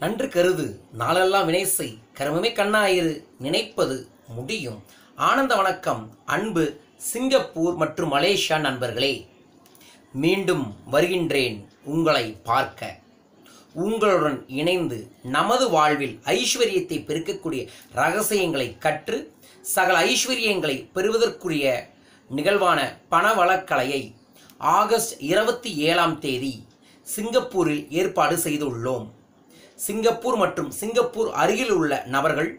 நன்று கருது நாளெல்லாம் வினைசை கருமமே கண்ணாயிரு நினைப்பது முடியும். ஆனந்த வணக்கம் அன்பு சிங்கப்பூர் மற்றும் மலேசியா நண்பர்களே, மீண்டும் வருகின்றேன் உங்களை பார்க்க. உங்களுடன் இணைந்து நமது வாழ்வில் ஐஸ்வர்யத்தை பெருக்கக்கூடிய இரகசியங்களை கற்று சகல ஐஸ்வர்யங்களை பெறுவதற்குரிய நிகழ்வான பணவளக்கலையை ஆகஸ்ட் 27 சிங்கப்பூரில் ஏற்பாடு செய்துள்ளோம். சிங்கப்பூர் மற்றும் சிங்கப்பூர் அருகில் உள்ள நபர்கள்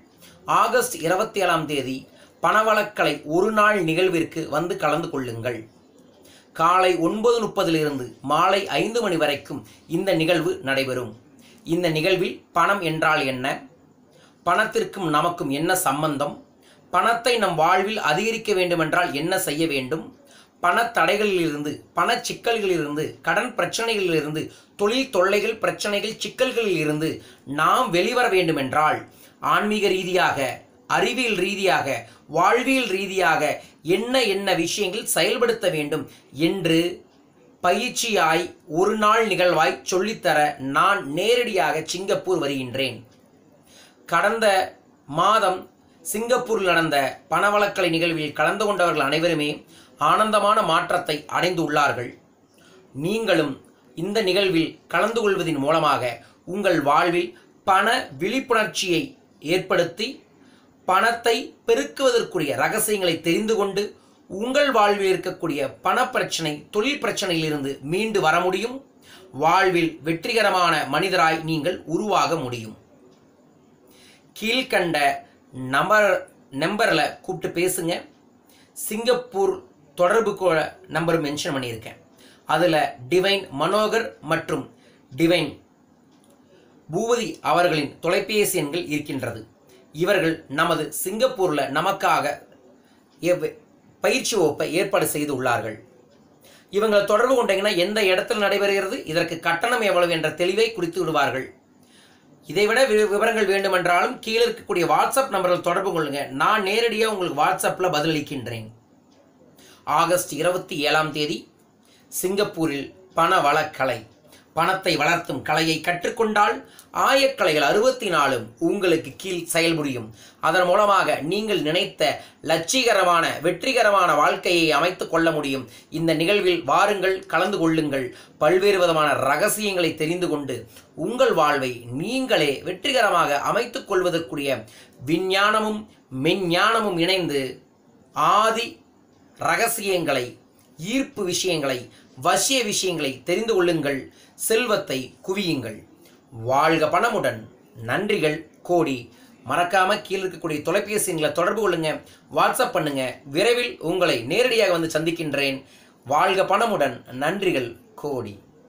ஆகஸ்ட் 27 பணவளக்கலை ஒரு நாள் நிகழ்விற்கு வந்து கலந்து கொள்ளுங்கள். காலை 9:30 மாலை 5 மணி வரைக்கும் இந்த நிகழ்வு நடைபெறும். இந்த நிகழ்வில் பணம் என்றால் என்ன, பணத்திற்கும் நமக்கும் என்ன சம்பந்தம், பணத்தை நம் வாழ்வில் அதிகரிக்க வேண்டுமென்றால் என்ன செய்ய வேண்டும், பணத்தடைகளிலிருந்து பண சிக்கல்களிலிருந்து கடன் பிரச்சனைகளிலிருந்து தொழில் தொல்லைகள் பிரச்சனைகள் சிக்கல்களில் இருந்து நாம் வெளிவர வேண்டுமென்றால் ஆன்மீக ரீதியாக அறிவியல் ரீதியாக வாழ்வியல் ரீதியாக என்ன விஷயங்கள் செயல்படுத்த வேண்டும் என்று பயிற்சியாய் ஒரு நாள் நிகழ்வாய் சொல்லித்தர நான் நேரடியாக சிங்கப்பூர் வருகின்றேன். கடந்த மாதம் சிங்கப்பூரில் நடந்த பணவளக்கலை நிகழ்வில் கலந்து கொண்டவர்கள் அனைவருமே ஆனந்தமான மாற்றத்தை அடைந்துள்ளார்கள். நீங்களும் இந்த நிகழ்வில் கலந்து கொள்வதன் மூலமாக உங்கள் வாழ்வில் பண விழிப்புணர்ச்சியை ஏற்படுத்தி பணத்தை பெருக்குவதற்குரிய இரகசியங்களை தெரிந்து கொண்டு உங்கள் வாழ்வில் இருக்கக்கூடிய பணப்பிரச்சனை தொழில் பிரச்சனையிலிருந்து மீண்டு வர முடியும். வாழ்வில் வெற்றிகரமான மனிதராய் நீங்கள் உருவாக முடியும். கீழ்கண்ட நம்பரில் கூப்பிட்டு பேசுங்க. சிங்கப்பூர் தொடர்பு நம்பர் மென்ஷன் பண்ணியிருக்கேன். அதில் டிவைன் மனோகர் மற்றும் டிவைன் பூபதி அவர்களின் தொலைபேசி எண்கள் இருக்கின்றது. இவர்கள் நமது சிங்கப்பூரில் நமக்காக பயிற்சி வகுப்பை ஏற்பாடு செய்து உள்ளார்கள். இவங்களை தொடர்பு கொண்டீங்கன்னா எந்த இடத்தில் நடைபெறுகிறது, இதற்கு கட்டணம் எவ்வளவு என்ற தெளிவை குறித்து விடுவார்கள். இதைவிட விவரங்கள் வேண்டுமென்றாலும் கீழே இருக்கக்கூடிய வாட்ஸ்அப் நம்பரில் தொடர்பு கொள்ளுங்க. நான் நேரடியாக உங்களுக்கு வாட்ஸ்அப்பில் பதிலளிக்கின்றேன். ஆகஸ்ட் 27 சிங்கப்பூரில் பணவளக்கலை பணத்தை வளர்த்தும் கலையை கற்றுக்கொண்டால் ஆயக்கலைகள் 64 உங்களுக்கு கீழ் செயல்புரியும். அதன் மூலமாக நீங்கள் நினைத்த லட்சிகரமான வெற்றிகரமான வாழ்க்கையை அமைத்து கொள்ள முடியும். இந்த நிகழ்வில் வாருங்கள், கலந்து கொள்ளுங்கள். பல்வேறு விதமான இரகசியங்களை தெரிந்து கொண்டு உங்கள் வாழ்வை நீங்களே வெற்றிகரமாக அமைத்துக் கொள்வதற்குரிய விஞ்ஞானமும் மெஞ்ஞானமும் இணைந்து ஆதி இரகசியங்களை ஈர்ப்பு விஷயங்களை வசிய விஷயங்களை தெரிந்து கொள்ளுங்கள். செல்வத்தை குவியுங்கள். வாழ்க பணமுடன். நன்றிகள் கோடி. மறக்காம கீழே இருக்கக்கூடிய தொலைபேசி எண்களை தொடர்பு கொள்ளுங்க, வாட்ஸ்அப் பண்ணுங்க. விரைவில் உங்களை நேரடியாக வந்து சந்திக்கின்றேன். வாழ்க பணமுடன். நன்றிகள் கோடி.